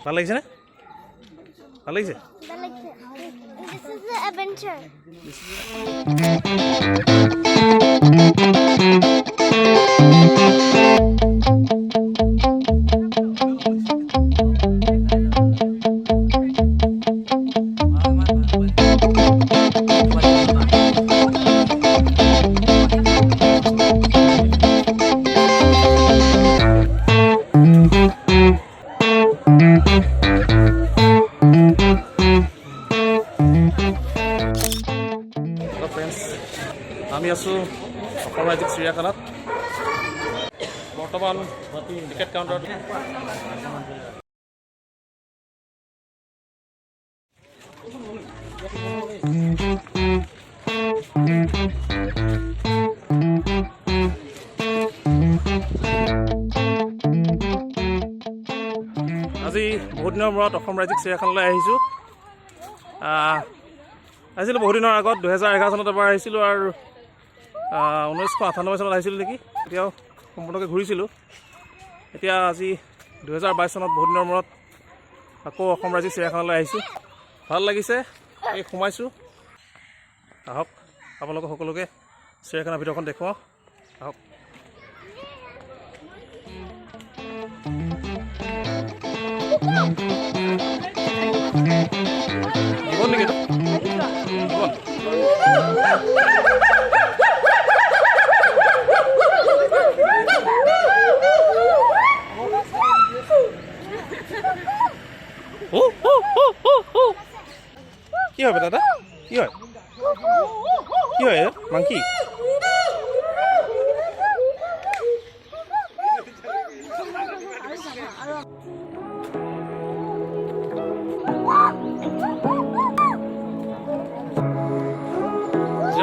ভাল লাগিছে নে? ভাল লাগিছে? This is the adventure. আমি আছোঁ অসম ৰাজ্যিক চিৰিয়াখানাত বৰ্তমান টিকেট কাউণ্টাৰত আজি বহুত দিনৰ মূৰত অসম ৰাজ্যিক চিৰিয়াখানালৈ আহিছোঁ। আহিছিলোঁ বহুত দিনৰ আগত 2011 চনত এবাৰ আহিছিলোঁ আৰু 1998 চনত আহিছিলোঁ নেকি, এতিয়াও সম্পূৰ্ণকৈ ঘূৰিছিলোঁ। এতিয়া আজি 2022 চনত বহুত দিনৰ মূৰত আকৌ অসম ৰাজ্যিক চিৰিয়াখানালৈ আহিছোঁ। ভাল লাগিছে, এই সোমাইছোঁ। আহক আপোনালোকক সকলোকে চিৰিয়াখানাৰ ভিতৰখন দেখুৱাওঁ, আহক। জীবন নেকি জীবন? কি হয় দাদা? কি হয়? কি হয় মাংকি?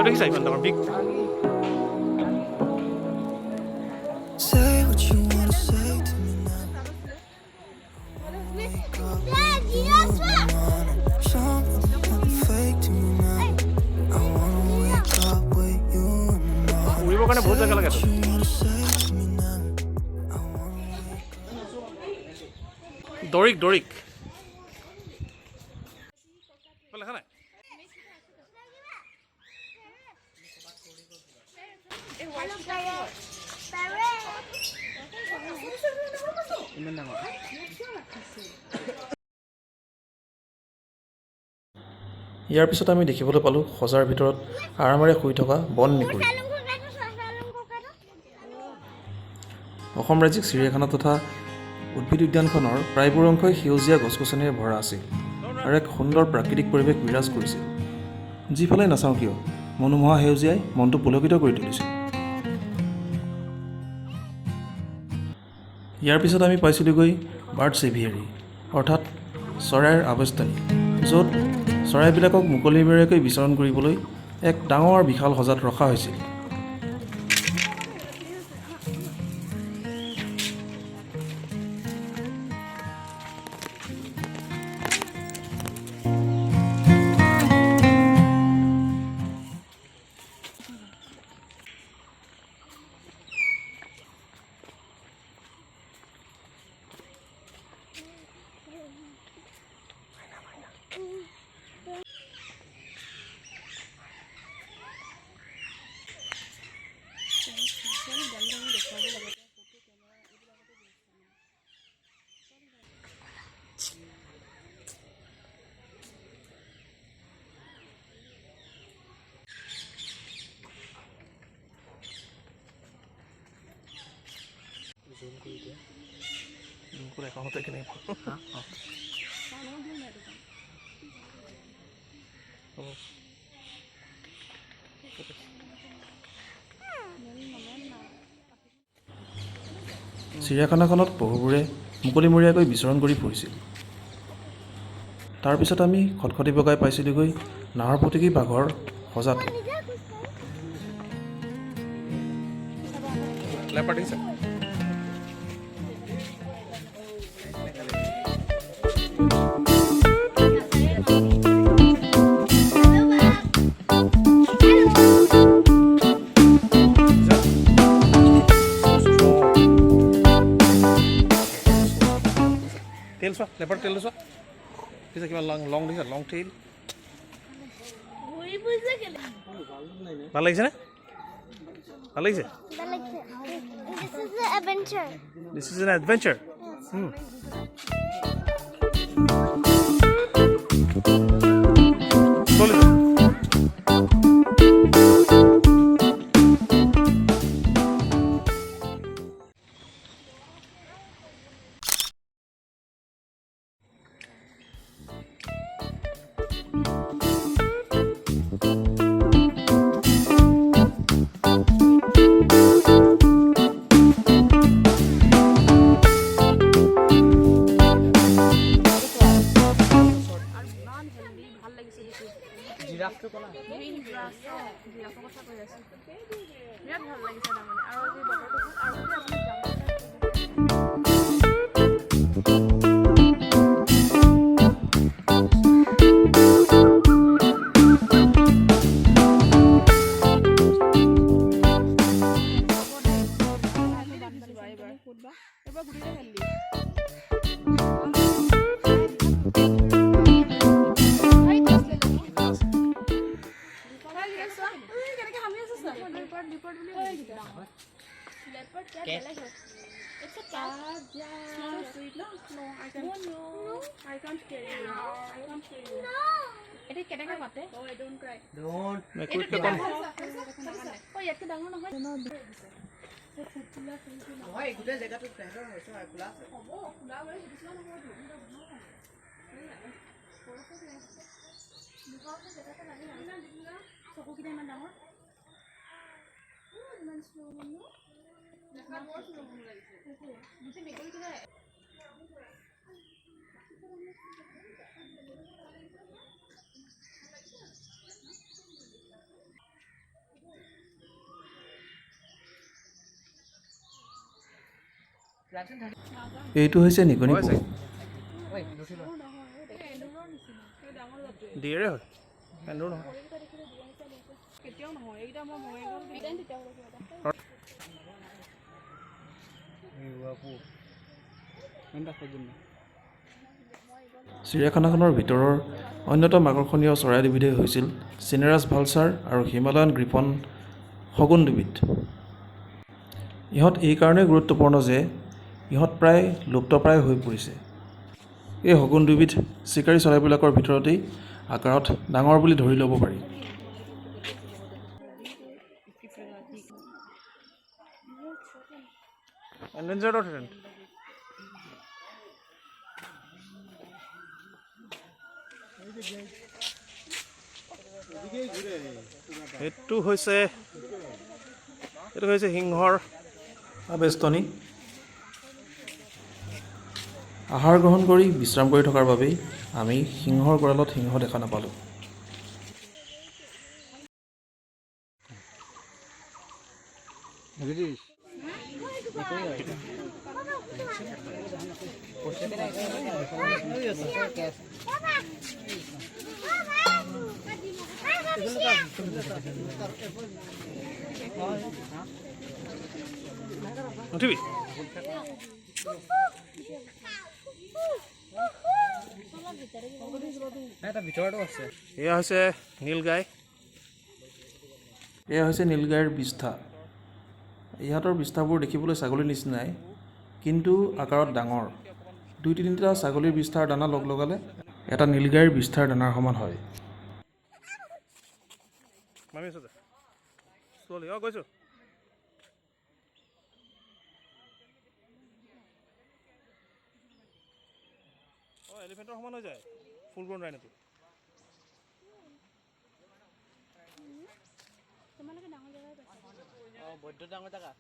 দেখিছা ইমান ডাঙৰ বিগ? উৰিবৰ কাৰণে বহুত জেগা লাগে। দৰিক দৰিক লেখা নাই? ইয়াৰ পিছত আমি দেখিবলৈ পালোঁ সজাৰ ভিতৰত আৰামেৰে শুই থকা বন মেকুৰী। অসম ৰাজ্যিক চিৰিয়াখানা তথা উদ্ভিদ উদ্যানখনৰ প্ৰায়বোৰ অংশই সেউজীয়া গছ গছনিৰে ভৰা আছিল আৰু এক সুন্দৰ প্ৰাকৃতিক পৰিৱেশ বিৰাজ কৰিছিল। যিফালে নাচাওঁ কিয় মনোমোহা সেউজীয়াই মনটো পুলকিত কৰি তুলিছিল। ইয়াৰ পিছত আমি পাইছিলোঁগৈ বাৰ্ড এভিয়াৰী অৰ্থাৎ চৰাইৰ আৱস্থানী, য'ত চৰাইবিলাকক মুকলিমূৰীয়াকৈ বিচৰণ কৰিবলৈ এক ডাঙৰ বিশাল সজাত ৰখা হৈছিল। একাউণ্টতে কেনে চিৰিয়াখানাখনত পহুবোৰে মুকলিমূৰীয়াকৈ বিচৰণ কৰি ফুৰিছিল। তাৰপিছত আমি খটখটি বগাই পাইছিলোঁগৈ নাহৰ ফুটুকী বাঘৰ সজাটো। টেইল চোৱা লেপাৰ্ড টেইলটো চোৱা দেখিছা কিমান লং দেখিছা লং টেইল ভাল লাগিছেনে ভাল লাগিছে This is an adventure. It's a cat. Small sweet. No, I can't. No, I can't carry you. I can't carry you. No. It is getting a mate. Oh, I don't cry. Don't. Oh, yet down on the Why? Good as I got to play. So I glass. এইটো হৈছে নিগনি হয় চাগে ডিয়েৰে হয় এন্দুৰ নহয় চিৰিয়াখানাখনৰ ভিতৰৰ অন্যতম আকৰ্ষণীয় চৰাই দুবিধেই হৈছিল চিনেৰাছ ভালচাৰ আৰু হিমালয়ান গ্ৰিফন শগুন দুবিধ ইহঁত এই কাৰণেই গুৰুত্বপূৰ্ণ যে ইহঁত প্ৰায় লুপ্তপ্ৰায় হৈ পৰিছে এই শগুন দুবিধ চিকাৰী চৰাইবিলাকৰ ভিতৰতেই আকাৰত ডাঙৰ বুলি ধৰি ল'ব পাৰি এনডেঞ্জাৰ্ড অৰ থ্ৰেটেণ্ড এইটো হৈছে সিংহৰ বেষ্টনী আহাৰ গ্ৰহণ কৰি বিশ্ৰাম কৰি থকাৰ বাবেই আমি সিংহৰ গঁড়ালত সিংহ দেখা নাপালোঁ উঠিবি এয়া হৈছে নীলগাই এয়া হৈছে নীলগাইৰ বিষ্ঠা ইহঁতৰ বিষ্ঠাবোৰ দেখিবলৈ ছাগলীৰ নিচিনাই কিন্তু আকাৰত ডাঙৰ 2-3টা ছাগলীৰ বিষ্ঠাৰ দানা লগ লগালে এটা নীলগাইৰ বিষ্ঠাৰ দানাৰ সমান হয় মামি আছো চলি গৈছোঁ এলিফেণ্টৰ সমান হৈ যায় ফুল গ্ৰ'ন ৰাইনোটো বৈদ্য ডাঙৰ জেগা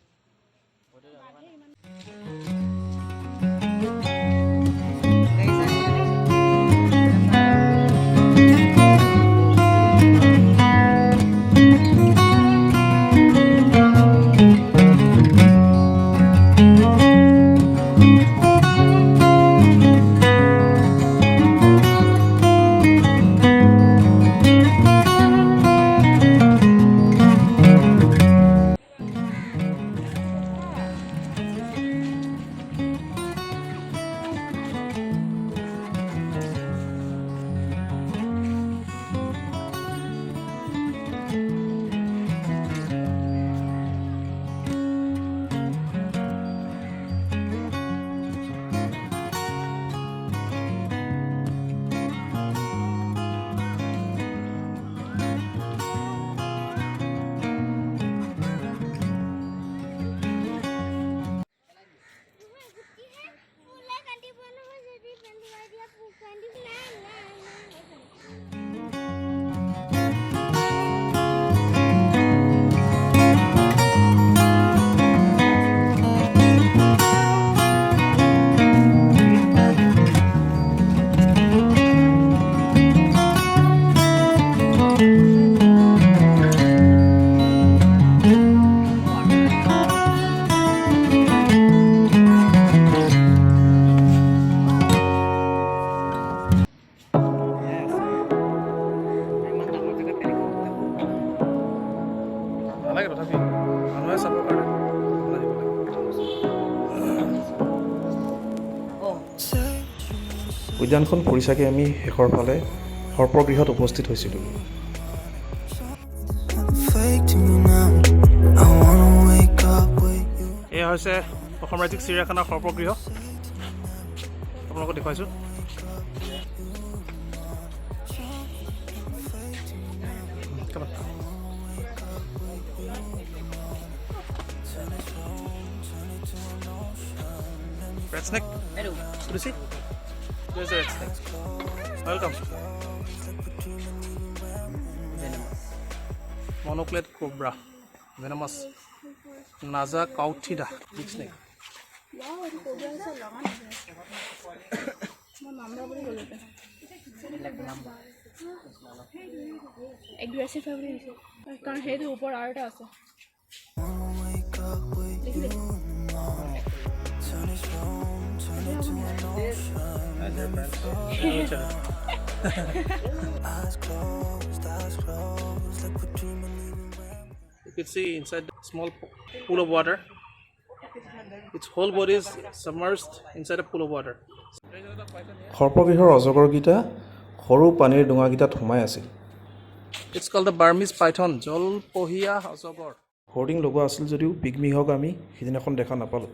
উদ্যানখন ফুৰি চাকি আমি শেষৰ ফালে সৰ্পগৃহত উপস্থিত হৈছিলোঁ। এয়া হৈছে অসম ৰাজ্যিক চিৰিয়াখানাৰ সৰ্পগৃহ, আপোনালোকক দেখুৱাইছোঁ। Red snake? Hello. Good to see. There's a red snake. Welcome. Venomous. Monoclade cobra. Venomous. Naza cautida. Big snake. Wow, the cobra is so long. My mom probably will it. Aggressive every day. I can't hear the upper art also. You can see inside the small pool of water. Its whole body is submerged inside a pool of water. সৰ্পগৃহৰ অজগৰকেইটা সৰু পানীৰ ডোঙাকেইটাত সোমাই আছিল। It's called the Burmese python, জলপহীয়া অজগৰ। Hoarding লগোৱা আছিল যদিও pygmy হওক আমি সিদিনাখন দেখা নাপালোঁ।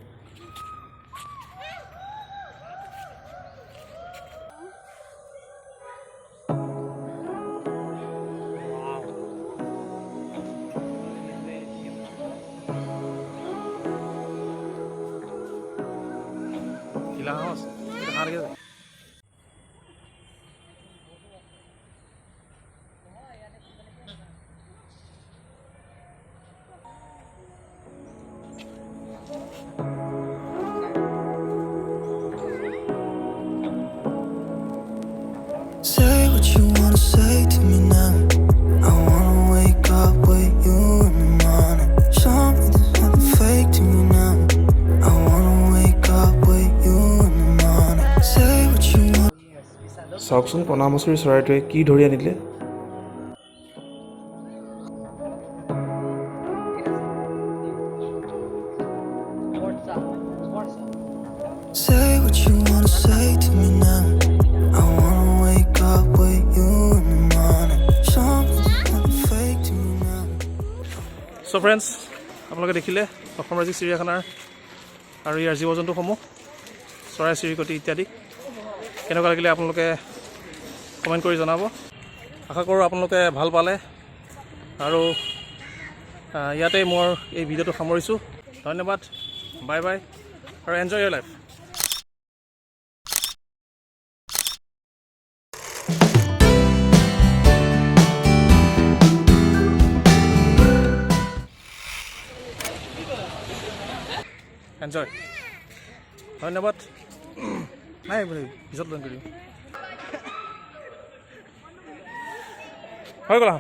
Say what you wanna say to me now. I wanna wake up with you in the morning. Show me there's nothing fake to me now. I wanna wake up with you in the morning. Say what you want. চাওকচোন কণামুচুৰি চৰাইটোৱে কি ধৰি আনিলে। Say what you wanna say to me now. I wanna wake up with you in the morning. Show me there's nothing fake to me now. So friends, আপোনালোকে দেখিলে অসম ৰাজ্যিক চিৰিয়াখানাৰ আৰু ইয়াৰ জীৱ জন্তুসমূহ, চৰাই চিৰিকটি ইত্যাদি। কেনেকুৱা লাগিলে আপোনালোকে কমেণ্ট কৰি জনাব। আশা কৰোঁ আপোনালোকে ভাল পালে, আৰু ইয়াতে মোৰ এই ভিডিঅ'টো সামৰিছোঁ। ধন্যবাদ, বাই বাই, আৰু এনজয় ইয়ৰ লাইফ। এনজয়, ধন্যবাদ। নাই পিছত জইন কৰিম, হৈ গ'ল।